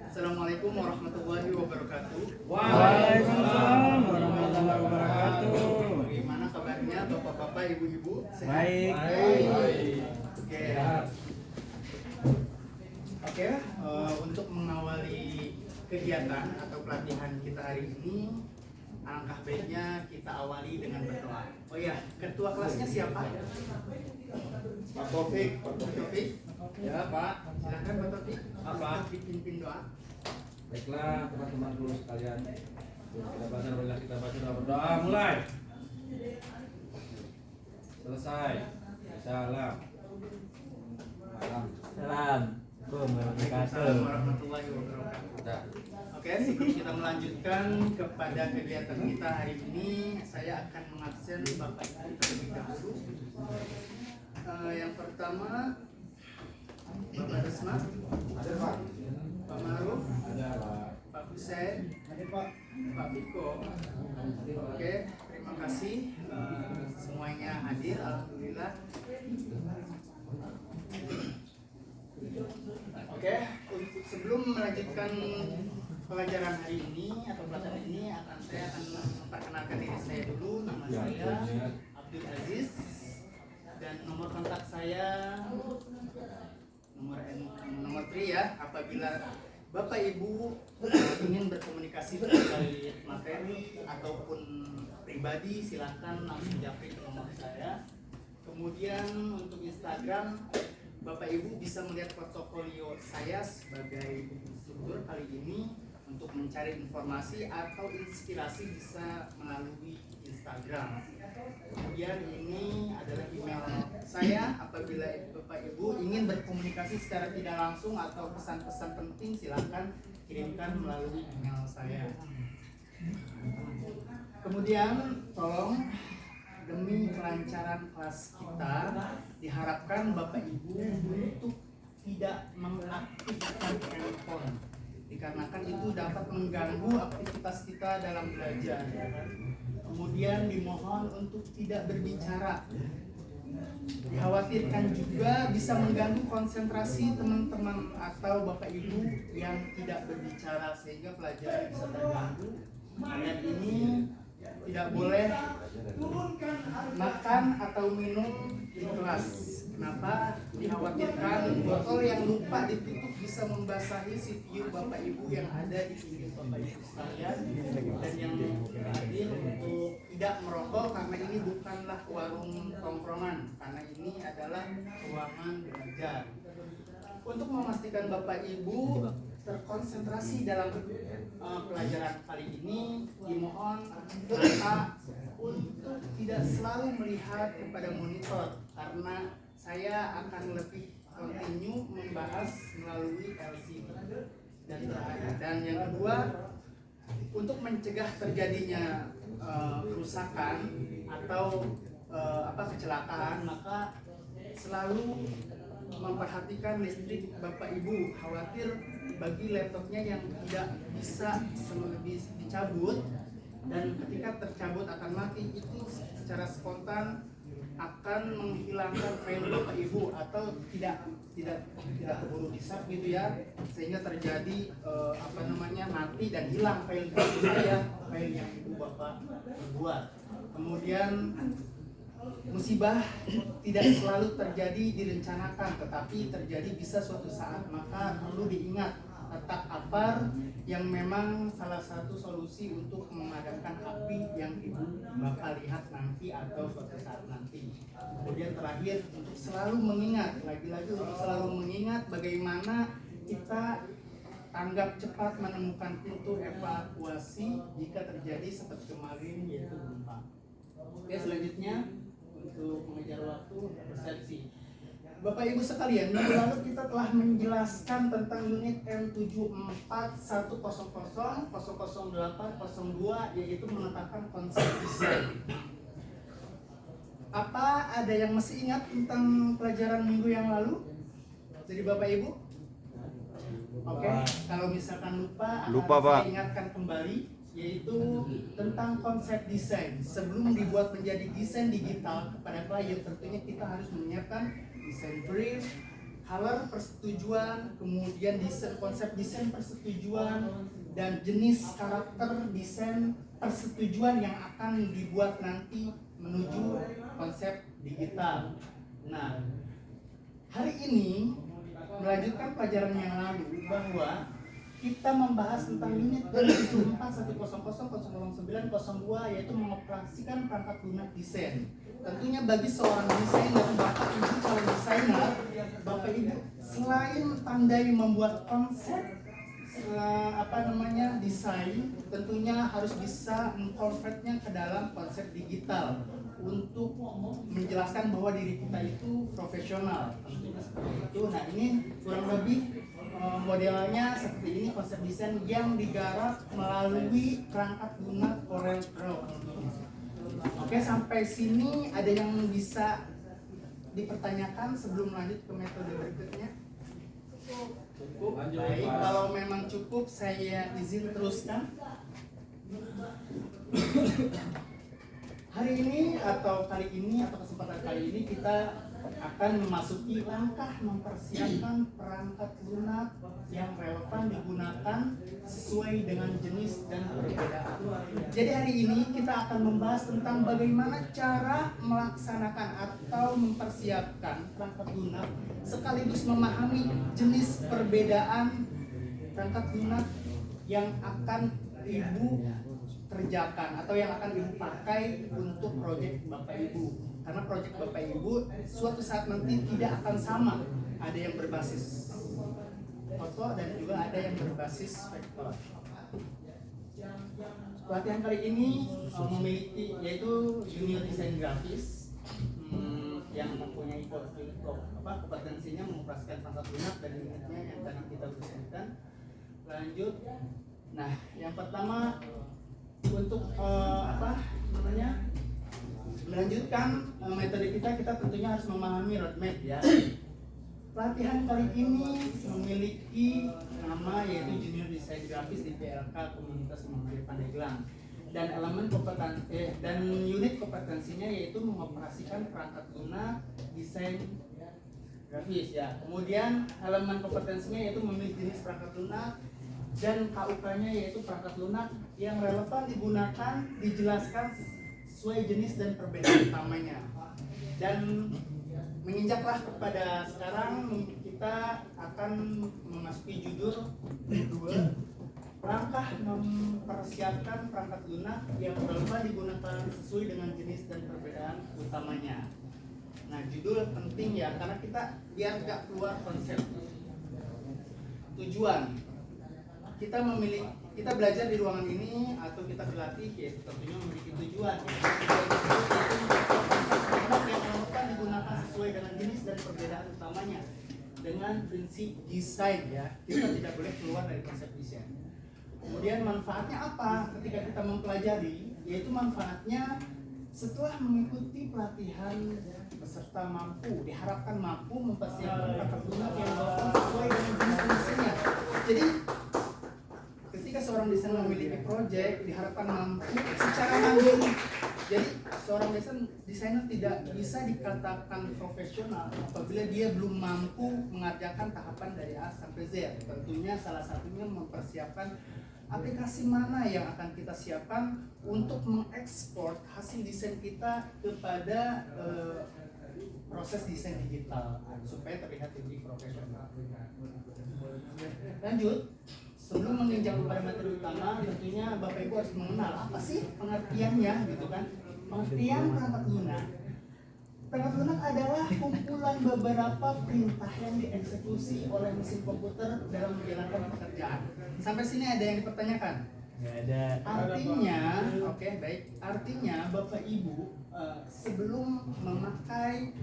Assalamualaikum warahmatullahi wabarakatuh. Waalaikumsalam warahmatullahi wabarakatuh. Bagaimana kabarnya bapak-bapak, ibu-ibu? Baik. Oke. Oke, untuk mengawali kegiatan atau pelatihan kita hari ini, alangkah baiknya kita awali dengan berdoa. Oh ya, ketua kelasnya siapa? Pak Taufik. Ya Pak, silakan Pak Taufik. Apa? Dipimpin doa. Baiklah teman-teman guru sekalian, kita baca berdoa mulai. Selesai. Salam. Salam. Waalaikumsalam warahmatullahi wabarakatuh. Udah. Oke, sebelum kita melanjutkan kepada kegiatan kita hari ini, saya akan mengabsen Bapak Ibu terlebih dahulu. Yang pertama, Bapak Resma, Ada Pak. Pak Maruf, Ada Pak. Pak Husein, Pak Biko. Oke, terima kasih semuanya hadir, alhamdulillah. Oke, untuk sebelum melanjutkan pelajaran hari ini atau pelajaran ini saya akan memperkenalkan diri saya dulu. Nama saya Abdul Aziz dan nomor kontak saya nomor 3 ya. Apabila Bapak Ibu ingin berkomunikasi terkait materi ataupun pribadi, silakan langsung japri ke nomor saya. Kemudian untuk Instagram, Bapak Ibu bisa melihat portofolio saya sebagai instruktur kali ini. Untuk mencari informasi atau inspirasi bisa melalui Instagram. Kemudian ini adalah email saya. Apabila Bapak Ibu ingin berkomunikasi secara tidak langsung atau pesan-pesan penting, silakan kirimkan melalui email saya. Kemudian tolong, demi kelancaran kelas kita, diharapkan Bapak Ibu untuk tidak mengaktifkan handphone, dikarenakan itu dapat mengganggu aktivitas kita dalam belajar. Kemudian dimohon untuk tidak berbicara. Dikhawatirkan juga bisa mengganggu konsentrasi teman-teman atau Bapak Ibu yang tidak berbicara sehingga pelajaran bisa terganggu. Dan ini tidak boleh makan atau minum di kelas. Kenapa? Dikhawatirkan botol yang lupa ditutup bisa membasahi CPU Bapak Ibu yang ada di sini Bapak Ibu sekalian, dan yang hadir untuk tidak merokok karena ini bukanlah warung tongkrongan, karena ini adalah ruangan belajar. Untuk memastikan Bapak Ibu terkonsentrasi dalam pelajaran kali ini, dimohon Bapak untuk tidak selalu melihat kepada monitor, karena saya akan lebih kontinu membahas melalui LCD. Dan yang kedua, untuk mencegah terjadinya kerusakan atau kecelakaan, maka selalu memperhatikan listrik Bapak Ibu. Khawatir bagi laptopnya yang tidak bisa dicabut, dan ketika tercabut akan mati, itu secara spontan akan menghilangkan file Bapak Ibu atau tidak keburu disap gitu ya, sehingga terjadi mati dan hilang file saya, file yang Ibu Bapak buat. Kemudian musibah tidak selalu terjadi direncanakan, tetapi terjadi bisa suatu saat, maka perlu diingat letak apar yang memang salah satu solusi untuk memadamkan api yang Ibu bakal lihat nanti atau suatu saat nanti. Kemudian terakhir, untuk selalu mengingat, lagi-lagi untuk selalu mengingat bagaimana kita tanggap cepat menemukan pintu evakuasi jika terjadi seperti kemarin, yaitu gempa. Oke, selanjutnya untuk mengejar waktu persepsi. Bapak Ibu sekalian, minggu lalu kita telah menjelaskan tentang unit M7410000802, yaitu menetapkan konsep desain. Apa ada yang masih ingat tentang pelajaran minggu yang lalu? Jadi Bapak Ibu? Oke, kalau misalkan lupa Pak. saya ingatkan kembali, yaitu tentang konsep desain. Sebelum dibuat menjadi desain digital kepada klien, tentunya kita harus menyiapkan desain brief, color persetujuan, kemudian desain, konsep desain persetujuan, dan jenis karakter desain persetujuan yang akan dibuat nanti menuju konsep digital. Nah, hari ini melanjutkan pelajaran yang lalu bahwa kita membahas tentang unit 204100000902 yaitu mengoperasikan perangkat lunak desain. Tentunya bagi seorang desainer, Bapak Ibu calon desainer, Bapak Ibu selain pandai membuat konsep desain, tentunya harus bisa mengkonvertnya ke dalam konsep digital untuk menjelaskan bahwa diri kita itu profesional. Tentunya seperti itu. Nah, ini kurang lebih modelnya seperti ini, konsep desain yang digarap melalui perangkat lunak Corel Draw. Oke, sampai sini ada yang bisa dipertanyakan sebelum lanjut ke metode berikutnya? Cukup. Baik, kalau memang cukup saya izin teruskan. Hari ini atau kali ini atau kesempatan kali ini kita akan memasuki langkah mempersiapkan perangkat lunak yang relevan digunakan sesuai dengan jenis dan perbedaan. Jadi hari ini kita akan membahas tentang bagaimana cara melaksanakan atau mempersiapkan perangkat lunak sekaligus memahami jenis perbedaan perangkat lunak yang akan Ibu kerjakan atau yang akan Ibu pakai untuk proyek Bapak Ibu. Karena proyek Bapak Ibu suatu saat nanti tidak akan sama. Ada yang berbasis foto dan juga ada yang berbasis vektor. Pelatihan kali ini memiliki yaitu junior desain grafis yang mempunyai kompetensinya mengoperasikan perangkat lunak dan unitnya yang akan kita sebutkan. Lanjut. Nah, yang pertama untuk melanjutkan metode kita tentunya harus memahami roadmap ya. Pelatihan kali ini memiliki nama yaitu Junior Desain Grafis di PLK Komunitas Mandiri Pandeglang dan elemen kompetensi dan unit kompetensinya yaitu mengoperasikan perangkat lunak desain grafis ya. Kemudian elemen kompetensinya yaitu memilih jenis perangkat lunak dan KUK-nya yaitu perangkat lunak yang relevan digunakan, dijelaskan sesuai jenis dan perbedaan utamanya. Dan menginjaklah kepada sekarang kita akan memasuki judul kedua, langkah mempersiapkan perangkat lunak yang relevan digunakan sesuai dengan jenis dan perbedaan utamanya. Nah, judul penting ya karena kita biar gak keluar konsep. Tujuan kita belajar di ruangan ini atau kita berlatih yaitu tentunya memiliki tujuan yang relevan digunakan sesuai dengan jenis dan perbedaan utamanya dengan prinsip desain ya. Kita tidak boleh keluar dari konsep desain. Kemudian manfaatnya apa ketika kita mempelajari? Yaitu manfaatnya setelah mengikuti pelatihan peserta diharapkan mampu mempersiapkan perangkat lunak yang relevan sesuai dengan jenis desainnya. Jadi ketika seorang desainer memiliki proyek diharapkan mampu secara mandiri. Jadi seorang desainer tidak bisa dikatakan profesional apabila dia belum mampu mengerjakan tahapan dari A sampai Z. Tentunya salah satunya mempersiapkan aplikasi mana yang akan kita siapkan untuk mengekspor hasil desain kita kepada proses desain digital supaya terlihat lebih profesional. Lanjut. Sebelum menginjak kepada materi utama, tentunya Bapak Ibu harus mengenal apa sih pengertiannya, gitu kan? Pengertian perangkat lunak. Perangkat lunak adalah kumpulan beberapa perintah yang dieksekusi oleh mesin komputer dalam menjalankan pekerjaan. Sampai sini ada yang dipertanyakan? Nggak ada. Artinya, oke, baik. Artinya Bapak Ibu sebelum memakai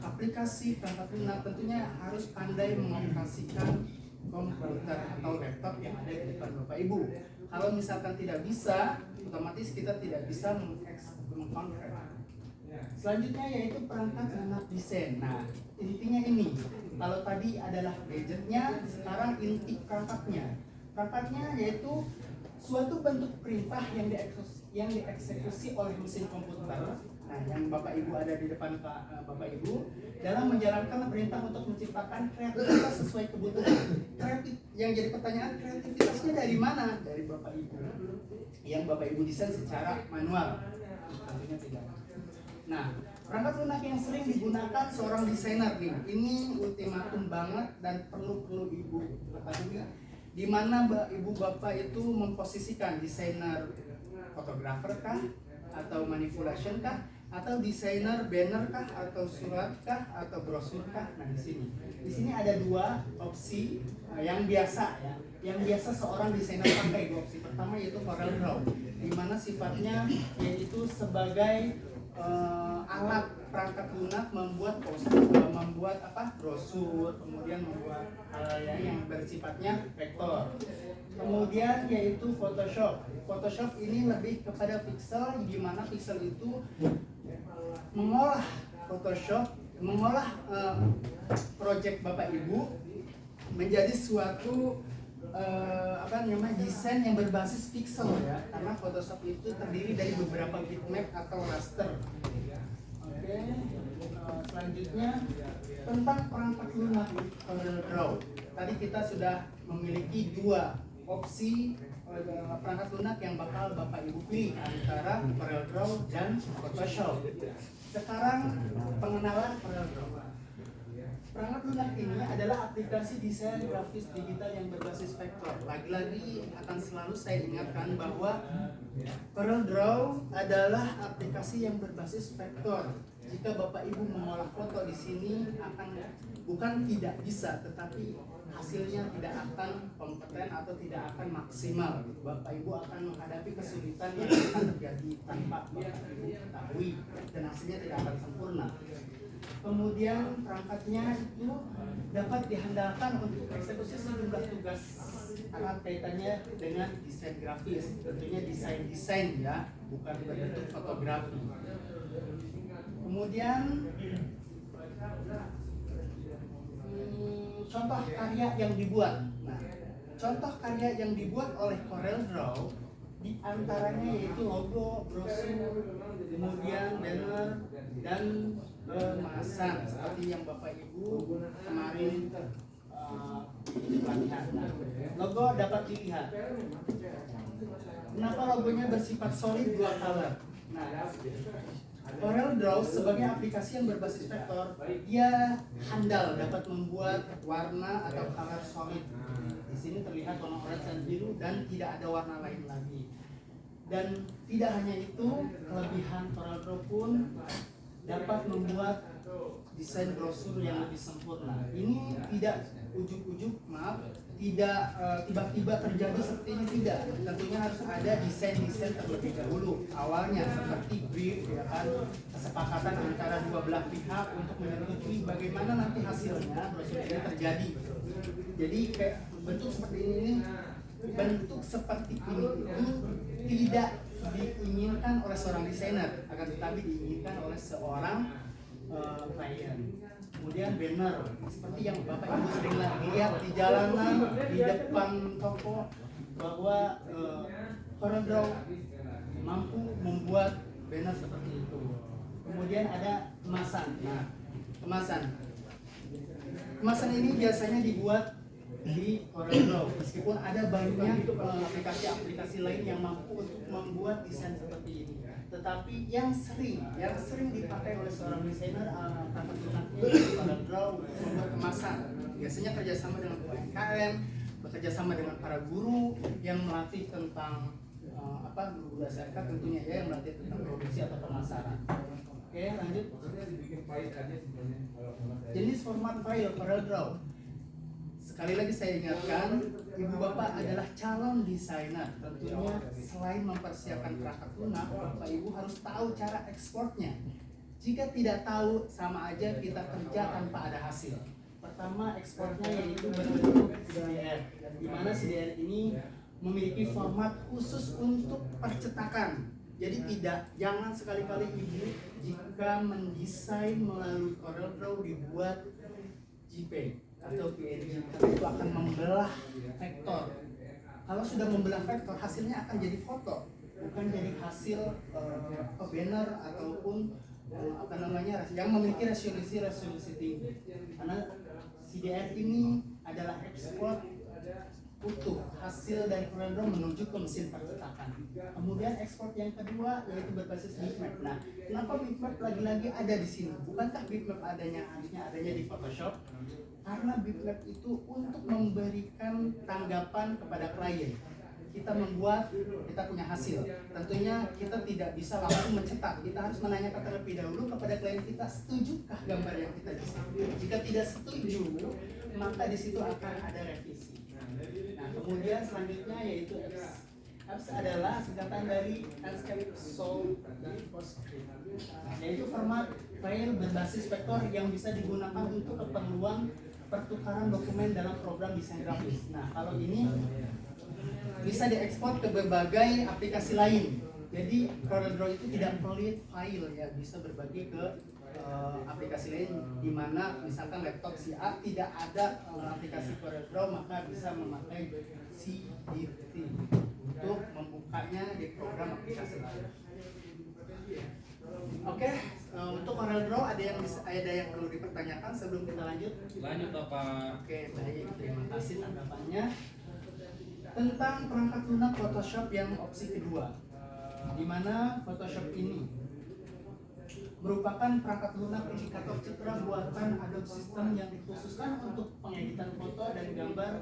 aplikasi perangkat lunak tentunya harus pandai mengoperasikan komputer atau laptop yang ada di depan Bapak Ibu. Kalau misalkan tidak bisa, otomatis kita tidak bisa mengkonvert. Selanjutnya yaitu perangkat lunak desain. Nah, intinya ini. Kalau tadi adalah gadgetnya, sekarang inti perangkatnya. Perangkatnya yaitu suatu bentuk perintah yang dieksekusi oleh mesin komputer Nah, yang Bapak Ibu ada di depan Bapak Ibu dalam menjalankan perintah untuk menciptakan kreativitas sesuai kebutuhan. Yang jadi pertanyaan, kreativitasnya dari mana? Dari Bapak Ibu. Yang Bapak Ibu desain secara manual. Tentunya tidak. Nah, perangkat lunak yang sering digunakan seorang desainer nih, ini ultimatum banget dan perlu Ibu ketahui, di mana Ibu Bapak itu memposisikan desainer fotografer kah, atau manipulation kah, atau desainer banner kah, atau surat kah, atau brosur kah. Nah, di sini ada dua opsi yang biasa ya, yang biasa seorang desainer pakai. Opsi pertama yaitu Corel Draw, di mana sifatnya yaitu sebagai alat perangkat lunak membuat poster, membuat brosur, kemudian membuat hal yang bersifatnya vektor. Kemudian yaitu Photoshop. Photoshop ini lebih kepada pixel, di mana pixel itu mengolah Photoshop, mengolah project Bapak Ibu menjadi suatu desain yang berbasis pixel ya, karena Photoshop itu terdiri dari beberapa bitmap atau raster. Oke, selanjutnya tentang perangkat lunak Corel Draw. Tadi kita sudah memiliki dua opsi perangkat lunak yang bakal Bapak Ibu pilih antara Corel Draw dan Photoshop. Sekarang pengenalan Corel Draw. Perangkat lunak ini adalah aplikasi desain grafis digital yang berbasis vektor. Lagi-lagi akan selalu saya ingatkan bahwa Corel Draw adalah aplikasi yang berbasis vektor. Jika Bapak Ibu mengolah foto di sini bukan tidak bisa, tetapi hasilnya tidak akan kompeten atau tidak akan maksimal. Bapak Ibu akan menghadapi kesulitan yang akan terjadi tanpa Bapak Ibu ketahui, dan hasilnya tidak akan sempurna. Kemudian perangkatnya itu dapat diandalkan untuk eksekusi sejumlah tugas erat kaitannya dengan desain grafis, tentunya desain ya, bukan berbentuk fotografi. Kemudian contoh karya yang dibuat. Nah, contoh karya yang dibuat oleh Corel Draw di antaranya yaitu logo, brosur, kemudian banner dan kemasan seperti yang Bapak Ibu kemarin lihat. Logo dapat dilihat. Kenapa logonya bersifat solid dua color? Nah, Corel Draw sebagai aplikasi yang berbasis vektor, dia handal dapat membuat warna atau color solid. Di sini terlihat warna orange dan biru dan tidak ada warna lain lagi. Dan tidak hanya itu, kelebihan Corel Draw pun dapat membuat desain brosur yang lebih sempurna. Ini tidak ujuk-ujuk, tidak tiba-tiba terjadi seperti ini, tidak. Tentunya harus ada desain terlebih dahulu. Awalnya seperti brief, ya kan, kesepakatan antara dua belah pihak untuk menyetujui bagaimana nanti hasilnya brosur ini terjadi. Jadi kayak bentuk seperti ini itu tidak diinginkan oleh seorang desainer, akan tetapi diinginkan oleh seorang klien. Kemudian banner seperti yang Bapak Ibu sering lihat di jalanan, di depan toko, bahwa Corel Draw mampu membuat banner seperti itu. Kemudian ada kemasan. Nah, kemasan ini biasanya dibuat di Corel Draw, meskipun ada banyak aplikasi-aplikasi lain yang mampu untuk membuat desain seperti ini. Tetapi yang sering dipakai oleh seorang desainer perangkat lunaknya yaitu Corel Draw untuk membuat kemasan. Biasanya kerjasama dengan UMKM, bekerjasama dengan para guru yang melatih tentang guru SMK tentunya ya, yang melatih tentang produksi atau pemasaran. Oke, lanjut. Jenis format file Corel Draw. Sekali lagi saya ingatkan, Ibu Bapak adalah calon desainer. Tentunya selain mempersiapkan perangkat lunak, Bapak Ibu harus tahu cara ekspornya. Jika tidak tahu, sama aja kita kerja tanpa ada hasil. Pertama, ekspornya yaitu berbentuk CDR, di mana CDR ini memiliki format khusus untuk percetakan. Jadi jangan sekali-kali Ibu jika mendesain melalui Corel Draw dibuat JPEG atau PNG, karena itu akan membelah vektor. Kalau sudah membelah vektor, hasilnya akan jadi foto. bukan jadi hasil banner ataupun yang memiliki resolusi tinggi. Karena CDF ini adalah ekspor utuh hasil dari CorelDRAW menuju ke mesin percetakan. Kemudian ekspor yang kedua yaitu berbasis bitmap. Nah, kenapa bitmap lagi-lagi ada di sini? Bukankah bitmap harusnya adanya di Photoshop? Karena bitmap itu untuk memberikan tanggapan kepada klien. Kita punya hasil. Tentunya kita tidak bisa langsung mencetak. Kita harus menanyakan terlebih dahulu kepada klien kita, setujukah gambar yang kita desain. Jika tidak setuju, maka di situ akan ada revisi. Nah, kemudian selanjutnya yaitu apps. Apps adalah singkatan dari Enscape Solve yaitu format file berbasis vektor yang bisa digunakan untuk keperluan pertukaran dokumen dalam program desain grafis. Nah, kalau ini bisa diekspor ke berbagai aplikasi lain. Jadi CorelDRAW itu tidak pelit file ya, bisa berbagi ke aplikasi lain, di mana misalkan laptop si A tidak ada aplikasi CorelDRAW, maka bisa memakai CDT untuk membukanya di program aplikasi lain. Oke, untuk CorelDRAW ada yang perlu dipertanyakan sebelum kita lanjut? Lanjut Bapak. Oke, baik, terima kasih tanggapannya. Tentang perangkat lunak Photoshop yang opsi kedua, di mana Photoshop ini merupakan perangkat lunak indikator citra buatan Adobe System yang dikhususkan untuk pengeditan foto dan gambar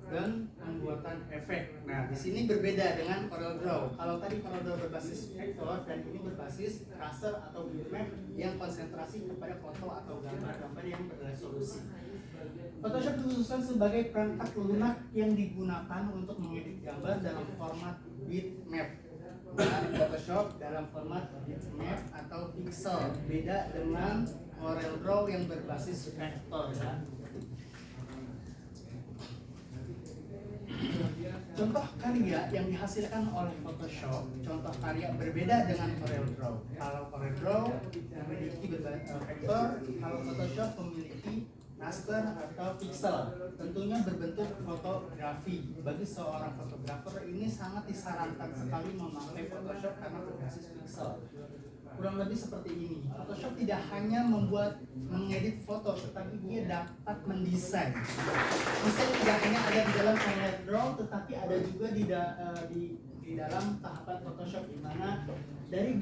dan pembuatan efek. Nah, di sini berbeda dengan CorelDRAW. Kalau tadi CorelDRAW berbasis vektor dan ini berbasis raster atau bitmap yang konsentrasi kepada foto atau gambar-gambar yang berresolusi. Photoshop dikhususkan sebagai perangkat lunak yang digunakan untuk mengedit gambar dalam format bitmap. Nah, Photoshop dalam format bitmap atau pixel, beda dengan CorelDRAW yang berbasis vektor ya. Contoh karya yang dihasilkan oleh Photoshop, contoh karya berbeda dengan CorelDRAW. Kalau CorelDRAW memiliki vektor, kalau Photoshop memiliki raster atau pixel, tentunya berbentuk fotografi. Bagi seorang fotografer ini sangat disarankan sekali memakai Photoshop karena berbasis pixel. Kurang lebih seperti ini. Photoshop tidak hanya mengedit foto, tetapi dia dapat mendesain. Desain tidak hanya ada di dalam CorelDRAW, tetapi ada juga di dalam tahapan Photoshop, di mana dari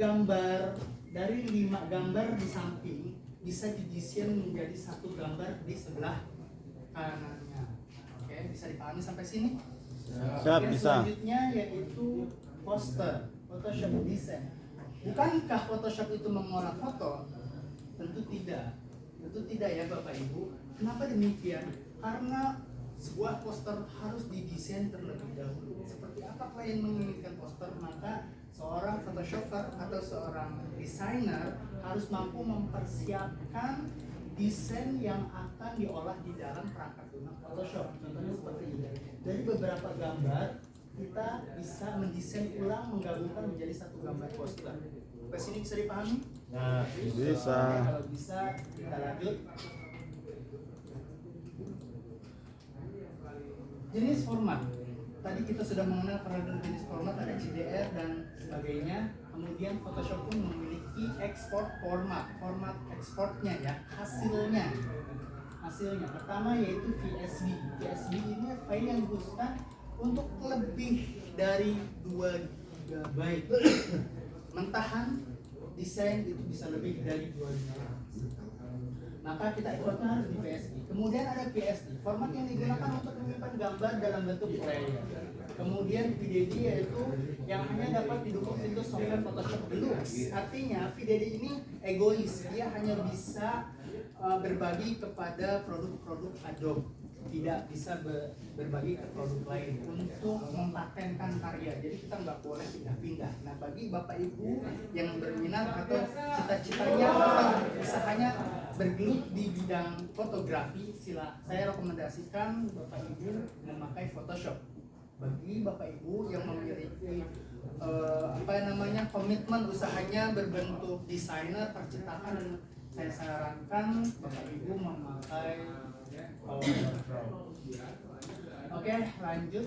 5 gambar di samping bisa didesain menjadi satu gambar di sebelah kanannya. Oke, bisa dipahami sampai sini? Siap, Oke, bisa. selanjutnya yaitu poster, Photoshop design. Bukankah Photoshop itu mengolah foto? Tentu tidak ya Bapak Ibu. Kenapa demikian? Karena sebuah poster harus didesain terlebih dahulu. Seperti apa klien menginginkan poster, maka seorang Photoshopper atau seorang desainer harus mampu mempersiapkan desain yang akan diolah di dalam perangkat lunak Photoshop. Contohnya seperti ini. Dari beberapa gambar kita bisa mendesain ulang, menggabungkan menjadi satu gambar poster. Sampai sini bisa dipahami? Nah, bisa. Kalau bisa kita lanjut. Jenis format. Tadi kita sudah mengenal peradaban jenis format, ada CDR dan sebagainya. Kemudian Photoshop pun memiliki ekspor format ekspornya ya, hasilnya. Pertama yaitu VSB. VSB ini file yang dikhususkan untuk lebih dari 2 GB. Mentahan desain itu bisa lebih dari 2 GB. Maka kita ekspornya harus di PSD. Kemudian ada PSD, format yang digunakan untuk menyimpan gambar dalam bentuk layer. Kemudian VDD yaitu yang hanya dapat didukung fitur software Photoshop Deluxe. Artinya VDD ini egois, dia hanya bisa berbagi kepada produk-produk Adobe, tidak bisa berbagi ke produk lain untuk mempatenkan karya. Jadi kita nggak boleh pindah-pindah. Nah, bagi Bapak Ibu yang berminat atau cita-citanya atau usahanya bergelut di bidang fotografi, saya rekomendasikan Bapak Ibu memakai Photoshop. Bagi Bapak Ibu yang memiliki komitmen usahanya berbentuk desainer percetakan, saya sarankan Bapak Ibu memakai CorelDRAW. Oke, Oke, lanjut.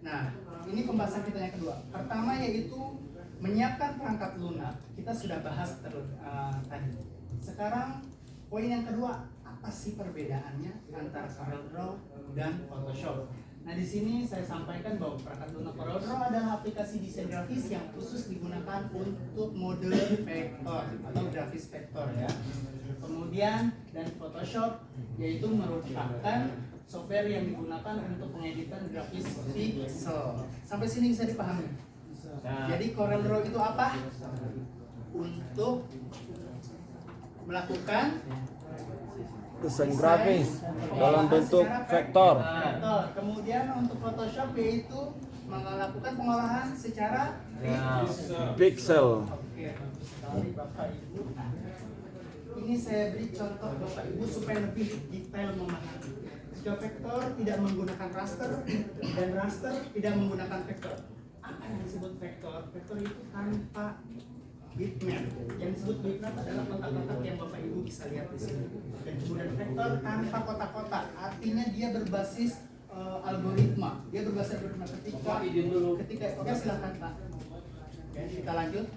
Nah, ini pembahasan kita yang kedua. Pertama yaitu menyiapkan perangkat lunak. Kita sudah bahas tadi. Sekarang poin yang kedua, apa sih perbedaannya antara CorelDRAW dan Photoshop? Nah, di sini saya sampaikan bahwa perangkat lunak CorelDRAW adalah aplikasi desain grafis yang khusus digunakan untuk mode vektor atau grafis vektor ya. Kemudian dan Photoshop yaitu merupakan software yang digunakan untuk pengeditan grafis pixel. Sampai sini bisa dipahami? Jadi CorelDRAW itu apa? Untuk melakukan desain grafis dalam bentuk vektor. Kemudian untuk Photoshop yaitu melakukan pengolahan secara Pixel. Oke, bagus sekali Bapak Ibu. Nah, ini saya beri contoh Bapak Ibu supaya lebih detail memahami. Jika vektor tidak menggunakan raster dan raster tidak menggunakan vektor. Apa yang disebut vektor? Vektor itu tanpa bitmap. Yang disebut bitmap adalah kotak-kotak yang Bapak Ibu bisa lihat di sini. Dan kemudian vektor tanpa kotak-kotak, artinya dia berbasis algoritma. Dia berbasis algoritma ketika oke silakan Pak. Oke, kita lanjut.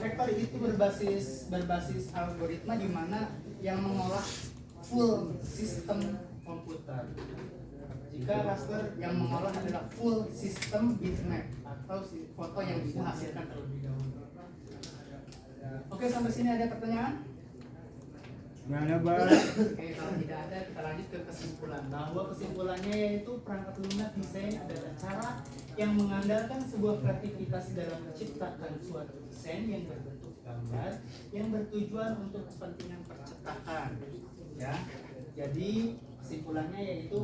Vektor itu berbasis algoritma di mana yang mengolah full sistem komputer. Jika raster yang mengolah adalah full sistem bitmap atau foto yang dihasilkan terlebih dahulu. Oke, sampai sini ada pertanyaan? Nggak ada, Bang. Oke, kalau tidak ada kita lanjut ke kesimpulan. Bahwa kesimpulannya yaitu perangkat lunak desain adalah cara yang mengandalkan sebuah kreativitas dalam menciptakan suatu desain yang berbentuk gambar yang bertujuan untuk kepentingan percetakan. Ya, jadi kesimpulannya yaitu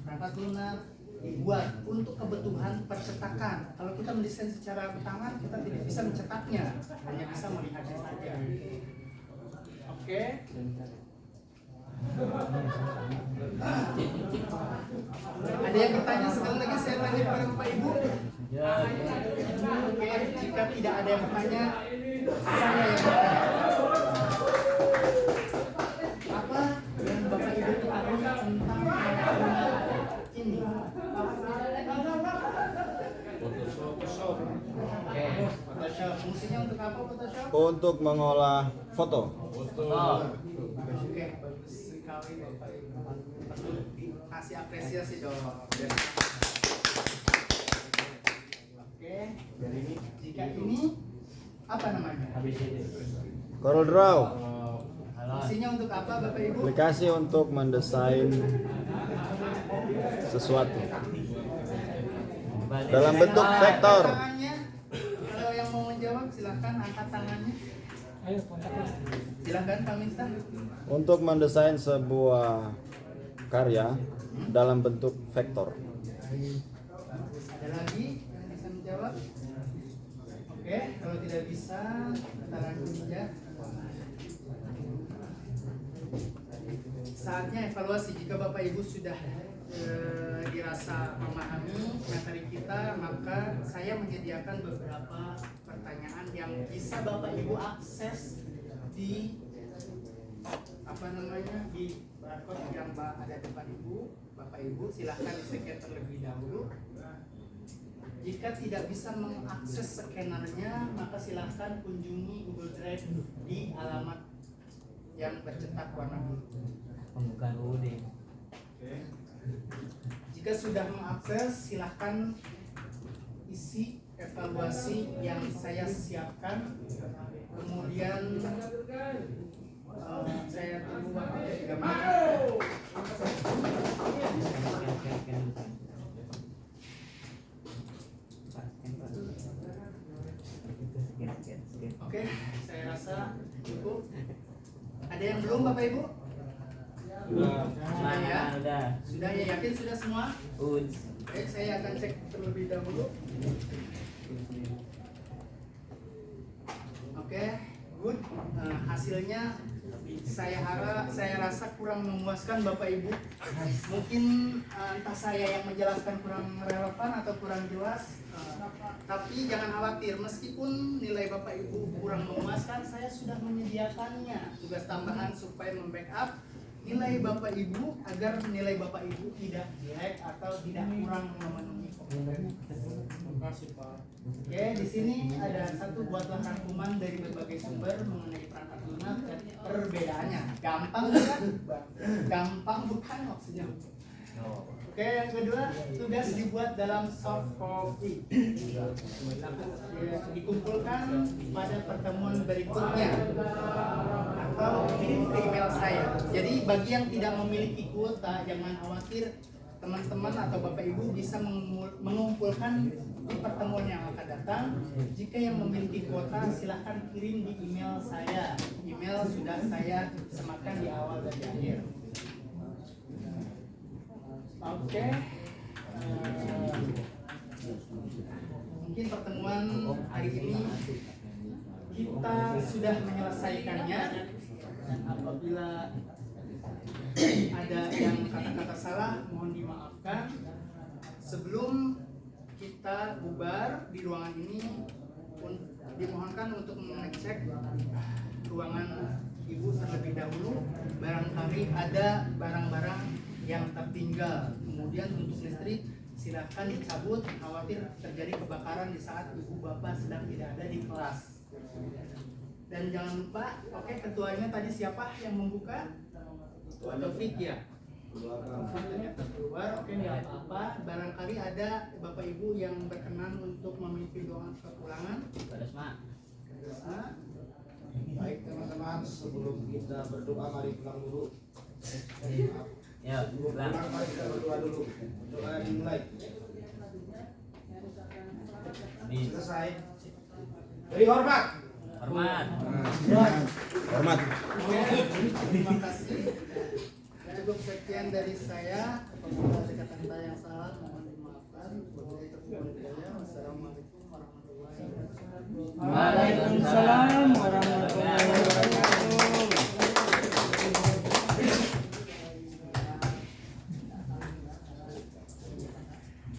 perangkat lunak dibuat untuk kebutuhan percetakan. Kalau kita mendesain secara tangan, kita tidak bisa mencetaknya, hanya bisa melihatnya saja. Oke. Ada yang bertanya? Sekali lagi saya tanya kepada Bapak Ibu. Oke, jika tidak ada yang bertanya, saya yang bertanya. Apa yang Bapak Ibu ketahui tentang ini? Photoshop. Oke, Photoshop. Fungsinya untuk apa Photoshop? Untuk mengolah foto. Oke, bagus sekali Bapak Ibu. Perlu dikasih apresiasi dong. Oke, jadi jika ini apa namanya? CorelDRAW, Fungsinya untuk apa Bapak Ibu? aplikasi untuk mendesain sesuatu dalam bentuk Angkat vektor. tangannya. Kalau yang mau menjawab silahkan angkat tangannya. Silahkan Kak Minta. Untuk mendesain sebuah karya dalam bentuk vektor. Ada lagi yang bisa menjawab? Oke, kalau tidak bisa kita lanjut saja. Saatnya evaluasi. Jika Bapak Ibu sudah dirasa memahami materi kita, maka saya menyediakan beberapa pertanyaan yang bisa Bapak Ibu akses di di barcode yang ada depan Ibu. Bapak Ibu silahkan di-scan terlebih dahulu. Jika tidak bisa mengakses scannernya, maka silahkan kunjungi Google Drive di alamat yang bercetak warna biru. Pembukaan UUD. Jika sudah mengakses, silahkan isi evaluasi yang saya siapkan. Kemudian saya tunggu waktu 3 menit. Oke, saya rasa cukup. Ada yang belum Bapak Ibu? Sudah ya? Sudah ya, yakin sudah semua? Baik, saya akan cek terlebih dahulu. Oke, good. Hasilnya saya rasa kurang memuaskan Bapak Ibu. Mungkin entah saya yang menjelaskan kurang relevan atau kurang jelas. Tapi jangan khawatir, meskipun nilai Bapak Ibu kurang memuaskan, saya sudah menyediakannya tugas tambahan supaya membackup nilai Bapak Ibu agar nilai Bapak Ibu tidak jelek atau tidak kurang memenuhi kompetensi. Oke, di sini ada satu buatlah rangkuman dari berbagai sumber mengenai perangkat lunak dan perbedaannya. Gampang bukan? Gampang bukan maksudnya. Oke, yang kedua, tugas dibuat dalam soft copy. Dikumpulkan pada pertemuan berikutnya atau kirim ke email saya. Jadi bagi yang tidak memiliki kuota, jangan khawatir, teman-teman atau Bapak Ibu bisa mengumpulkan di pertemuan yang akan datang. Jika yang memiliki kuota, silahkan kirim di email saya. Email sudah saya sematkan di awal dan di akhir. Oke. Mungkin pertemuan hari ini kita sudah menyelesaikannya, dan apabila ada yang kata-kata salah mohon dimaafkan. Sebelum kita bubar di ruangan ini, dimohonkan untuk mengecek ruangan Ibu terlebih dahulu. Barangkali ada barang-barang yang tertinggal. Kemudian untuk listrik silakan dicabut, khawatir terjadi kebakaran di saat Ibu Bapak sedang tidak ada di kelas. Dan jangan lupa, oke, ketuanya tadi siapa yang membuka? Taufik ya. Ternyata keluar, oke, nggak apa-apa. Barangkali ada Bapak Ibu yang berkenan untuk memimpin doa kepulangan. Baik teman-teman, sebelum kita berdoa mari pulang dulu. Ya, pulang. Mari kita berdoa dulu. Doa dimulai. Selesai. Beri hormat. Hormat. Hormat. Terima kasih. Cukup sekian dari saya. Apabila ada kata-kata yang salah mohon dimaafkan. Wassalamualaikum warahmatullahi wabarakatuh. Waalaikumsalam warahmatullahi